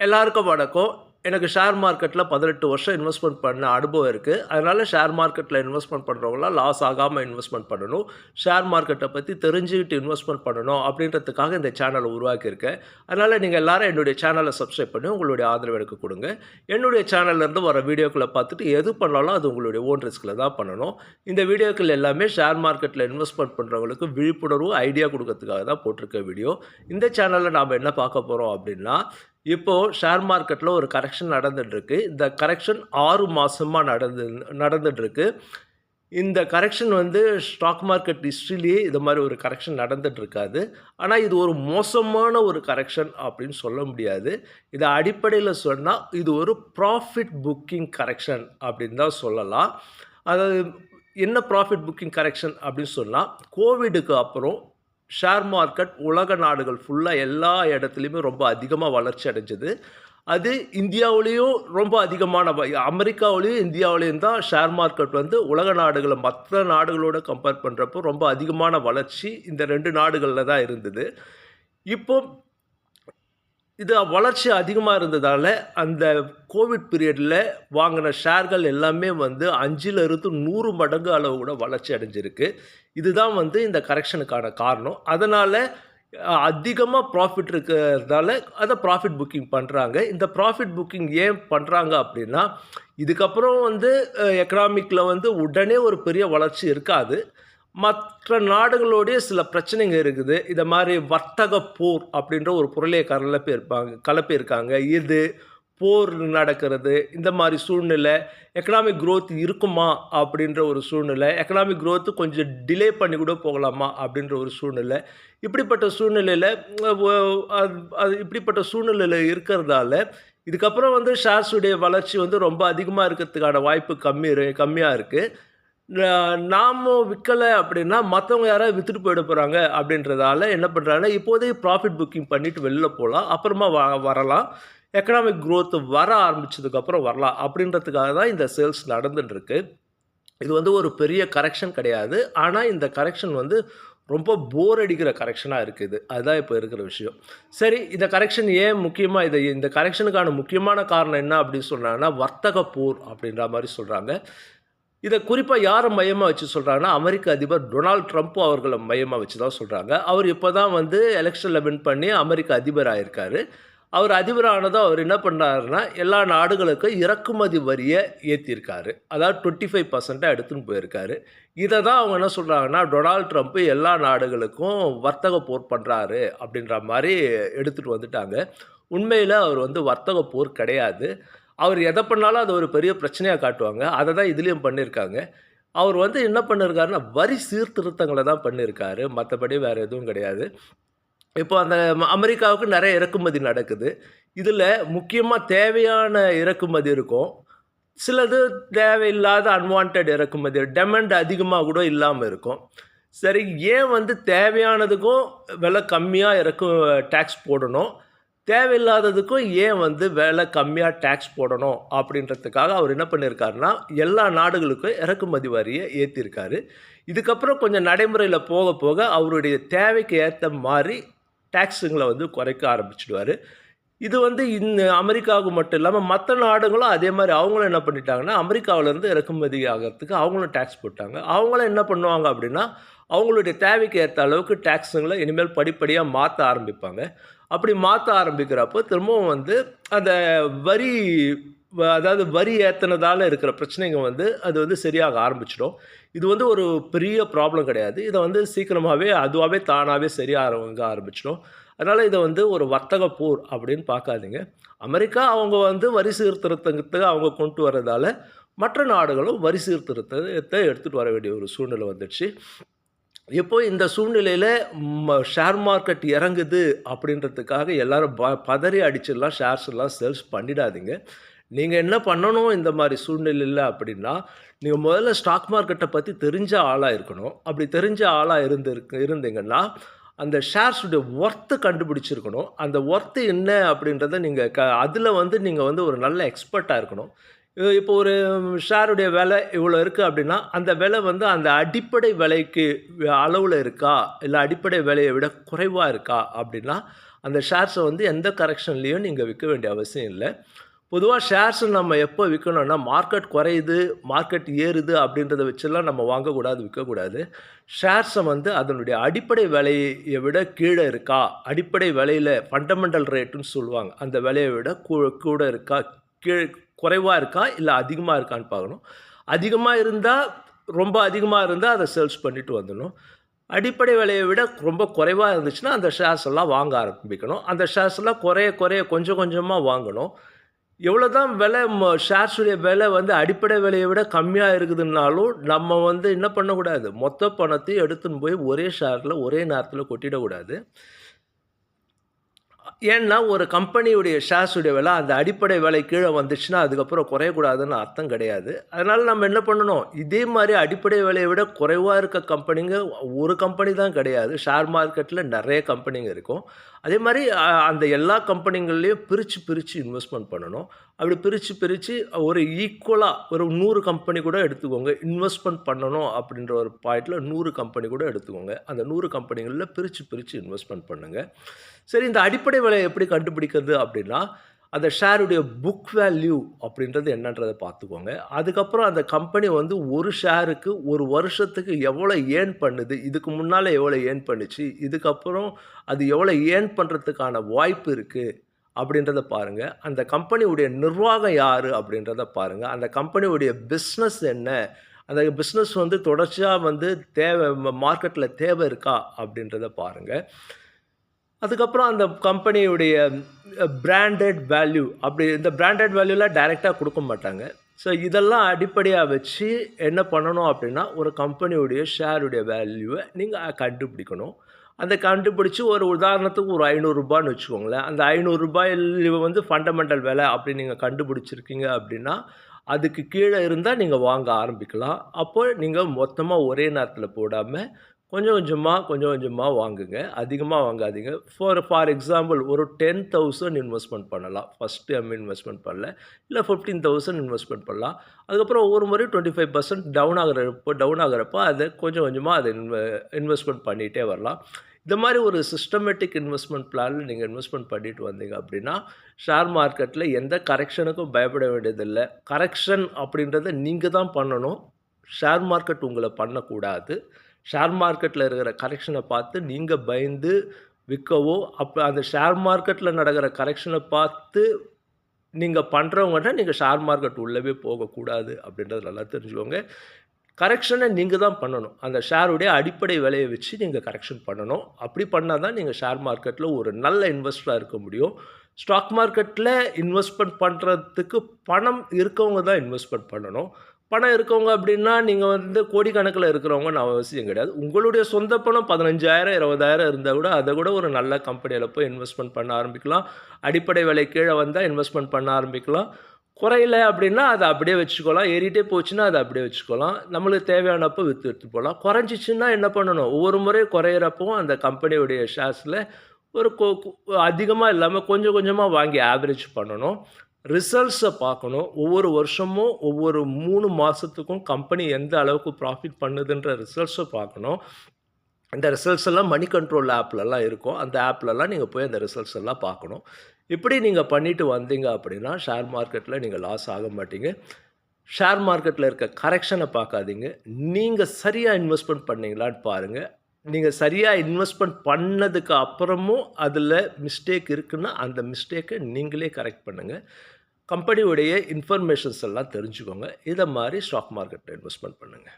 எல்லாருக்கும் வணக்கம். எனக்கு ஷேர் மார்க்கெட்ல 18 வருஷம் இன்வெஸ்ட்மென்ட் பண்ண அனுபவம் இருக்கு. அதனால ஷேர் மார்க்கெட்ல இன்வெஸ்ட்மென்ட் பண்றவங்கலாம் லாஸ் ஆகாம இன்வெஸ்ட்மென்ட் பண்ணணும். ஷேர் மார்க்கெட்ட பத்தி தெரிஞ்சுக்கிட்டு இன்வெஸ்ட்மென்ட் பண்ணணும் அப்படின்றதுக்காக இந்த சேனல உருவாக்கியிருக்கேன். அதனால நீங்க எல்லாரும் என்னுடைய சேனல சப்ஸ்கிரைப் பண்ணி உங்களுடைய ஆதரவு எனக்கு குடுங்க. என்னுடைய சேனல்ல இருந்து வர வீடியோக்கள பார்த்துட்டு எது பண்ணாலும் அது உங்களுடைய ஓன் ரிஸ்க்ல தான் பண்ணணும். இந்த வீடியோக்கள் எல்லாமே ஷேர் மார்க்கெட்ல இன்வெஸ்ட்மென்ட் பண்றவங்களுக்கு விழிப்புணர்வு, ஐடியா குடுக்கறதுக்காக தான் போட்டிருக்க வீடியோ. இந்த சேனல்ல நாம என்ன பார்க்க போறோம் அப்படின்னா, இப்போ ஷேர் மார்க்கெட்ல ஒரு கரெக்ஷன் நடந்துட்டுருக்கு. இந்த கரெக்ஷன் 6 மாசமா நடந்துட்டுருக்கு. இந்த கரெக்ஷன் வந்து ஸ்டாக் மார்க்கெட் ஹிஸ்ட்ரியிலேயே இது மாரி ஒரு கரெக்ஷன் நடந்துட்டு இருக்காது. ஆனா, இது ஒரு மோசமான ஒரு கரெக்ஷன் அப்படின்னு சொல்ல முடியாது. இத அடிப்படையில சொன்னா, இது ஒரு ப்ராஃபிட் புக்கிங் கரெக்ஷன் அப்படின்னு தான் சொல்லலாம். அதாவது என்ன ப்ராஃபிட் புக்கிங் கரெக்ஷன் அப்படின்னு சொன்னா, கோவிடுக்கு அப்புறம் ஷேர் மார்க்கெட் உலக நாடுகள் ஃபுல்லா எல்லா இடத்துலயுமே ரொம்ப அதிகமா வளர்ச்சி அடைஞ்சது. அது இந்தியாவுலயும் ரொம்ப அதிகமான அமெரிக்காவுலயும், இந்தியாவுலயும் தான் ஷேர் மார்க்கெட் வந்து உலக நாடுகள மத்த நாடுகளோட கம்பேர் பண்றப்போ ரொம்ப அதிகமான வளர்ச்சி இந்த 2 நாடுகள்ல தான் இருந்தது. இப்போ இது வளர்ச்சி அதிகமா இருந்ததால, அந்த கோவிட் பீரியட்ல வாங்குன ஷேர்கள் எல்லாமே வந்து 5லிருந்து 100 மடங்கு அளவு கூட வளர்ச்சி அடைஞ்சிருக்கு. இதுதான் வந்து இந்த கரெக்ஷனுக்கான காரணம். அதனால அதிகமா ப்ராஃபிட் இருக்கிறதால அத ப்ராஃபிட் புக்கிங் பண்றாங்க. இந்த ப்ராஃபிட் புக்கிங் ஏன் பண்றாங்க அப்டின்னா, இதுக்கப்புறம் வந்து எக்கனாமிக்ல வந்து உடனே ஒரு பெரிய வளர்ச்சி இருக்காது. மற்ற நாடுகளோடயே சில பிரச்சனைங்க இருக்குது. இத மாரி வர்த்தக போர் அப்படின்ற ஒரு பொருளைய கலப்பியிருக்காங்க. இது போர் நடக்கிறது, இந்த மாரி சூழ்நிலை, எக்கனாமிக் குரோத் இருக்குமா? அப்படின்ற ஒரு சூழ்நிலை, எக்கனாமிக் குரோத் கொஞ்சம் டிலே பண்ணி கூட போகலாமா? அப்படின்ற ஒரு சூழ்நிலை. இப்படிப்பட்ட சூழ்நிலையில வ அது அது இப்படிப்பட்ட சூழ்நிலையில இருக்கிறதால, இதுக்கப்புறம் வந்து ஷேர்ஸுடைய வளர்ச்சி வந்து ரொம்ப அதிகமா இருக்கிறதுக்கான வாய்ப்பு கம்மியா இருக்கு. நாம விக்கல அப்படின்னா, மத்தவங்க யாராவது வித்துட்டு போயிட போறாங்க அப்படின்றதால என்ன பண்றாங்கன்னா, இப்போதைக்கு ப்ராஃபிட் புக்கிங் பண்ணிட்டு வெளில போலாம். அப்புறமா வரலாம். எக்கனாமிக் குரோத் வர ஆரம்பிச்சதுக்கப்புறம் வரலாம். அப்படின்றதுக்காக தான் இந்த சேல்ஸ் நடந்துட்டு இருக்கு. இது வந்து ஒரு பெரிய கரெக்ஷன் கிடையாது. ஆனா, இந்த கரெக்ஷன் வந்து ரொம்ப போர் அடிக்கிற கரெக்ஷனா இருக்குது. அதுதான் இப்ப இருக்கிற விஷயம். சரி, இந்த கரெக்ஷன் ஏன் முக்கியமா இந்த கரெக்ஷனுக்கான முக்கியமான காரணம் என்ன அப்படின்னு சொன்னாங்கன்னா, வர்த்தக போர் அப்படின்ற மாரி சொல்றாங்க. இத குறிப்பா யார மையமா வச்சு சொல்றாங்கன்னா, அமெரிக்க அதிபர் டொனால்ட் ட்ரம்ப் அவர்கள மையமா வச்சு தான் சொல்றாங்க. அவர் இப்ப தான் வந்து எலக்ஷன்ல வின் பண்ணி அமெரிக்க அதிபர் ஆயிருக்காரு. அவர் அதிபர் ஆனதும் அவர் என்ன பண்ணாருன்னா, எல்லா நாடுகளுக்கும் இறக்குமதி வரிய ஏத்தியிருக்காரு. அதாவது 25% எடுத்துன்னு போயிருக்காரு. இத தான் அவங்க என்ன சொல்றாங்கன்னா, டொனால்ட் ட்ரம்ப் எல்லா நாடுகளுக்கும் வர்த்தக போர் பண்றாரு அப்படின்ற மாரி எடுத்துட்டு வந்துட்டாங்க. உண்மையில அவர் வந்து வர்த்தக போர் கிடையாது. அவர் எத பண்ணாலும் அத ஒரு பெரிய பிரச்சனையா காட்டுவாங்க. அத தான் இதுலயும் பண்ணியிருக்காங்க. அவர் வந்து என்ன பண்ணியிருக்காருன்னா, வரி சீர்திருத்தங்கள தான் பண்ணியிருக்காரு. மத்தபடி வேற எதுவும் கிடையாது. இப்போ அந்த அமெரிக்காவுக்கு நெறைய இறக்குமதி நடக்குது. இதுல முக்கியமா தேவையான இறக்குமதி இருக்கும். சிலது தேவையில்லாத அன்வான்டட் இறக்குமதி, டிமாண்ட் அதிகமா கூட இல்லாம இருக்கும். சரி, ஏன் வந்து தேவையானதுக்கும் விலை கம்மியா டாக்ஸ் போடணும்? தேவையில்லாததுக்கும் ஏன் வந்து விலை கம்மியா டாக்ஸ் போடணும்? அப்படின்றதுக்காக அவர் என்ன பண்ணியிருக்காருன்னா, எல்லா நாடுகளுக்கும் இறக்குமதி வரிய ஏத்தியிருக்காரு. இதுக்கப்புறம் கொஞ்சம் நடைமுறையில போக போக அவருடைய தேவைக்கு ஏத்த மாரி டாக்ஸுங்கள வந்து குறைக்க ஆரம்பிச்சுடுவாரு. இது வந்து அமெரிக்காவுக்கு மட்டும் இல்லாம மத்த நாடுகளும் அதே மாரி அவங்களும் என்ன பண்ணிட்டாங்கன்னா, அமெரிக்காவிலருந்து இறக்குமதி ஆகறதுக்கு அவங்களும் டாக்ஸ் போட்டாங்க. அவங்களும் என்ன பண்ணுவாங்க அப்படின்னா, அவங்களுடைய தேவைக்கு ஏத்த அளவுக்கு டாக்ஸுங்கள இனிமேல் படிப்படியா மாத்த ஆரம்பிப்பாங்க. அப்படி மாத்த ஆரம்பிக்கிறப்போ திரும்பவும் வந்து அந்த வரி அதாவது வரி ஏத்துனதால இருக்கிற பிரச்சனைங்க வந்து அது வந்து சரியாக ஆரம்பிச்சுடும். இது வந்து ஒரு பெரிய ப்ராப்ளம் கிடையாது. இத வந்து சீக்கிரமாவே அதுவாவே தானாவே ஆரம்பிச்சுடும். அதனால இத வந்து ஒரு வர்த்தக போர் அப்படின்னு பார்க்காதீங்க. அமெரிக்கா அவங்க வந்து வரி சீர்திருத்தத்த அவங்க கொண்டு வரதால, மற்ற நாடுகளும் வரி சீர்திருத்தத்த எடுத்துட்டு வர வேண்டிய ஒரு சூழ்நிலை வந்துடுச்சு. இப்போ இந்த சூழ்நிலையில ஷேர் மார்க்கெட் இறங்குது அப்படின்றதுக்காக எல்லாரும் பதறி அடிச்சுலாம் ஷேர்ஸ் எல்லாம் சேல்ஸ் பண்ணிடாதீங்க. நீங்க என்ன பண்ணணும் இந்த மாரி சூழ்நிலையில அப்படின்னா, நீங்க முதல்ல ஸ்டாக் மார்க்கெட்ட பத்தி தெரிஞ்ச ஆளா இருக்கணும். அப்படி தெரிஞ்ச ஆளா இருந்தீங்கன்னா, அந்த ஷேர்ஸுடைய கண்டுபிடிச்சிருக்கணும். அந்த என்ன அப்படின்றத நீங்க அதுல வந்து நீங்க வந்து ஒரு நல்ல எக்ஸ்பர்ட்டா இருக்கணும். இப்போ ஒரு ஷேருடைய விலை இவ்வளோ இருக்கு அப்படின்னா, அந்த விலை வந்து அந்த அடிப்படை விலைக்கு அளவுல இருக்கா? இல்ல அடிப்படை விலைய விட குறைவா இருக்கா? அப்படின்னா, அந்த ஷேர்ஸை வந்து எந்த கரெக்ஷன்லேயும் நீங்கள் விற்க வேண்டிய அவசியம் இல்லை. பொதுவாக ஷேர்ஸ் நம்ம எப்போ விற்கணும்னா, மார்க்கெட் குறையுது, மார்க்கெட் ஏறுது அப்படின்றத வச்செல்லாம் நம்ம வாங்கக்கூடாது, விற்கக்கூடாது. ஷேர்ஸை வந்து அதனுடைய அடிப்படை விலையை விட கீழே இருக்கா, அடிப்படை விலையில் ஃபண்டமெண்டல் ரேட்டுன்னு சொல்லுவாங்க, அந்த விலையை விட கூட இருக்கா, குறைவாக இருக்கா, இல்லை அதிகமாக இருக்கான்னு பார்க்கணும். அதிகமாக இருந்தால், ரொம்ப அதிகமாக இருந்தால் அதை சேல்ஸ் பண்ணிட்டு வந்துடணும். அடிப்படை விலையை விட ரொம்ப குறைவாக இருந்துச்சுன்னா அந்த ஷேர்ஸ் எல்லாம் வாங்க ஆரம்பிக்கணும். அந்த ஷேர்ஸ் எல்லாம் குறைய கொஞ்சம் கொஞ்சமாக வாங்கணும். எவ்வளோ தான் விலை ஷேர்ஸுடைய விலை வந்து அடிப்படை விலையை விட கம்மியாக இருக்குதுன்னாலும் நம்ம வந்து என்ன பண்ணக்கூடாது, மொத்த பணத்தையும் எடுத்துன்னு போய் ஒரே ஷேரில் ஒரே நேரத்தில் கொட்டிடக்கூடாது. ஏன்னா ஒரு கம்பெனியுடைய ஷேர்ஸுடைய விலை அந்த அடிப்படை விலை கீழே வந்துச்சுன்னா அதுக்கப்புறம் குறையக்கூடாதுன்னு அர்த்தம் கிடையாது. அதனால் நம்ம என்ன பண்ணணும், இதே மாதிரி அடிப்படை விலையை விட குறைவாக இருக்க கம்பெனிங்க ஒரு கம்பெனி தான் கிடையாது, ஷேர் மார்க்கெட்டில் நிறைய கம்பெனிங்க இருக்கும். அதே மாதிரி அந்த எல்லா கம்பெனிங்கள்லேயும் பிரித்து இன்வெஸ்ட்மெண்ட் பண்ணணும். அப்படி பிரித்து ஒரு ஈக்குவலாக ஒரு 100 கம்பெனி கூட எடுத்துக்கோங்க. இன்வெஸ்ட்மெண்ட் பண்ணணும் அப்படின்ற ஒரு பாயிண்டில் 100 கம்பெனி கூட எடுத்துக்கோங்க. அந்த 100 கம்பெனிகளில் பிரித்து இன்வெஸ்ட்மெண்ட் பண்ணுங்கள். சரி, இந்த அடிப்படை விலையை எப்படி கண்டுபிடிக்கிறது அப்படின்னா, அந்த ஷேருடைய புக் வேல்யூ அப்படின்றது என்னன்றதை பார்த்துக்கோங்க. அதுக்கப்புறம் அந்த கம்பெனி வந்து ஒரு ஷேருக்கு ஒரு வருஷத்துக்கு எவ்வளோ ஏர்ன் பண்ணுது, இதுக்கு முன்னால் எவ்வளோ ஏர்ன் பண்ணுச்சு, இதுக்கப்புறம் அது எவ்வளோ ஏர்ன் பண்ணுறதுக்கான வாய்ப்பு இருக்குது அப்படின்றத பாருங்கள். அந்த கம்பெனியுடைய நிர்வாகம் யார் அப்படின்றத பாருங்கள். அந்த கம்பெனியுடைய பிஸ்னஸ் என்ன, அந்த பிஸ்னஸ் வந்து தொடர்ச்சியாக வந்து மார்க்கெட்டில் தேவை இருக்கா அப்படின்றத பாருங்கள். அதுக்கப்புறம் அந்த கம்பெனியுடைய பிராண்டட் வேல்யூ, அப்படி இந்த பிராண்டட் வேல்யூலாம் டைரெக்டாக கொடுக்க மாட்டாங்க. ஸோ இதெல்லாம் அடிப்படையாக வச்சு என்ன பண்ணணும் அப்படின்னா, ஒரு கம்பெனியுடைய ஷேருடைய வேல்யூவை நீங்கள் கண்டுபிடிக்கணும். அந்த கண்டுபிடிச்சி ஒரு உதாரணத்துக்கு ஒரு ரூ. 500ன்னு வச்சுக்கோங்களேன். அந்த ரூ. 500 வந்து ஃபண்டமெண்டல் விலை அப்படி நீங்கள் கண்டுபிடிச்சிருக்கீங்க அப்படின்னா, அதுக்கு கீழே இருந்தால் நீங்கள் வாங்க ஆரம்பிக்கலாம். அப்போ நீங்கள் மொத்தமாக ஒரே நேரத்தில் போடாமல் கொஞ்சம் கொஞ்சமாக வாங்குங்க. அதிகமாக வாங்காதீங்க. ஃபார் எக்ஸாம்பிள் ஒரு 10,000 இன்வெஸ்ட்மெண்ட் பண்ணலாம். ஃபர்ஸ்ட் டைம் இன்வெஸ்ட்மெண்ட் பண்ணல. இல்லை 15,000 இன்வெஸ்ட்மெண்ட் பண்ணலாம். அதுக்கப்புறம் ஒவ்வொரு முறையும் 25% டவுன் ஆகுறப்போ அதை கொஞ்சம் கொஞ்சமாக அதை இன்வெஸ்ட்மெண்ட் பண்ணிகிட்டே வரலாம். இந்த மாதிரி ஒரு சிஸ்டமேட்டிக் இன்வெஸ்ட்மெண்ட் பிளானில் நீங்கள் இன்வெஸ்ட்மெண்ட் பண்ணிட்டு வந்தீங்க அப்படின்னா, ஷேர் மார்க்கெட்டில் எந்த கரெக்ஷனுக்கும் பயப்பட வேண்டியதில்லை. கரெக்ஷன் அப்படின்றத நீங்கள் தான் பண்ணணும். ஷேர் மார்க்கெட் உங்களை பண்ணக்கூடாது. ஷேர் மார்க்கெட்டில் இருக்கிற கரெக்ஷனை பார்த்து நீங்கள் பயந்து விற்கவோ, அப்போ அந்த ஷேர் மார்க்கெட்டில் நடக்கிற கரெக்ஷனை பார்த்து நீங்கள் பண்ணுறவங்கள்ட்ட நீங்கள் ஷேர் மார்க்கெட் உள்ளவே போகக்கூடாது அப்படின்றது நல்லா தெரிஞ்சுக்கோங்க. கரெக்ஷனை நீங்கள் தான் பண்ணணும். அந்த ஷேருடைய அடிப்படை விலையை வச்சு நீங்கள் கரெக்ஷன் பண்ணணும். அப்படி பண்ணால் தான் நீங்கள் ஷேர் மார்க்கெட்டில் ஒரு நல்ல இன்வெஸ்டராக இருக்க முடியும். ஸ்டாக் மார்க்கெட்டில் இன்வெஸ்ட்மெண்ட் பண்ணுறதுக்கு பணம் இருக்கவங்க தான் இன்வெஸ்ட்மெண்ட் பண்ணணும். பணம் இருக்கவங்க அப்படின்னா நீங்கள் வந்து கோடிக்கணக்கில் இருக்கிறவங்கன்னு அவசியம் கிடையாது. உங்களுடைய சொந்த பணம் 15,000 20,000 இருந்தால் கூட அதை கூட ஒரு நல்ல கம்பெனியில் போய் இன்வெஸ்ட்மெண்ட் பண்ண ஆரம்பிக்கலாம். அடிப்படை விலை கீழே வந்தால் இன்வெஸ்ட்மெண்ட் பண்ண ஆரம்பிக்கலாம். குறையல அப்படின்னா அதை அப்படியே வச்சுக்கலாம். ஏறிட்டே போச்சுன்னா அதை அப்படியே வச்சுக்கலாம். நம்மளுக்கு தேவையானப்போ விற்று போகலாம். குறைஞ்சிச்சின்னா என்ன பண்ணணும், ஒவ்வொரு முறை குறையிறப்பவும் அந்த கம்பெனியுடைய ஷேர்ஸில் ஒரு அதிகமாக இல்லாமல் கொஞ்சம் கொஞ்சமாக வாங்கி ஆவரேஜ் பண்ணணும். ரிசல்ட்ஸை பார்க்கணும். ஒவ்வொரு வருஷமும் ஒவ்வொரு 3 மாதத்துக்கும் கம்பெனி எந்த அளவுக்கு ப்ராஃபிட் பண்ணுதுன்ற ரிசல்ட்ஸை பார்க்கணும். அந்த ரிசல்ட்ஸ் எல்லாம் மணி கண்ட்ரோல் ஆப்லலாம் இருக்கும். அந்த ஆப்லலாம் நீங்கள் போய் அந்த ரிசல்ட்ஸ் எல்லாம் பார்க்கணும். இப்படி நீங்கள் பண்ணிட்டு வந்தீங்க அப்படின்னா ஷேர் மார்க்கெட்டில் நீங்கள் லாஸ் ஆக மாட்டீங்க. ஷேர் மார்க்கெட்டில் இருக்க கரெக்ஷனை பார்க்காதீங்க. நீங்கள் சரியாக இன்வெஸ்ட்மெண்ட் பண்ணீங்களான்னு பாருங்கள். நீங்கள் சரியாக இன்வெஸ்ட்மெண்ட் பண்ணதுக்கு அப்புறமும் அதில் மிஸ்டேக் இருக்குன்னா அந்த மிஸ்டேக்கை நீங்களே கரெக்ட் பண்ணுங்கள். கம்பெனியுடைய இன்ஃபர்மேஷன்ஸ் எல்லாம் தெரிஞ்சுக்கோங்க. இதை மாதிரி ஸ்டாக் மார்க்கெட்டில் இன்வெஸ்ட்மெண்ட் பண்ணுங்கள்.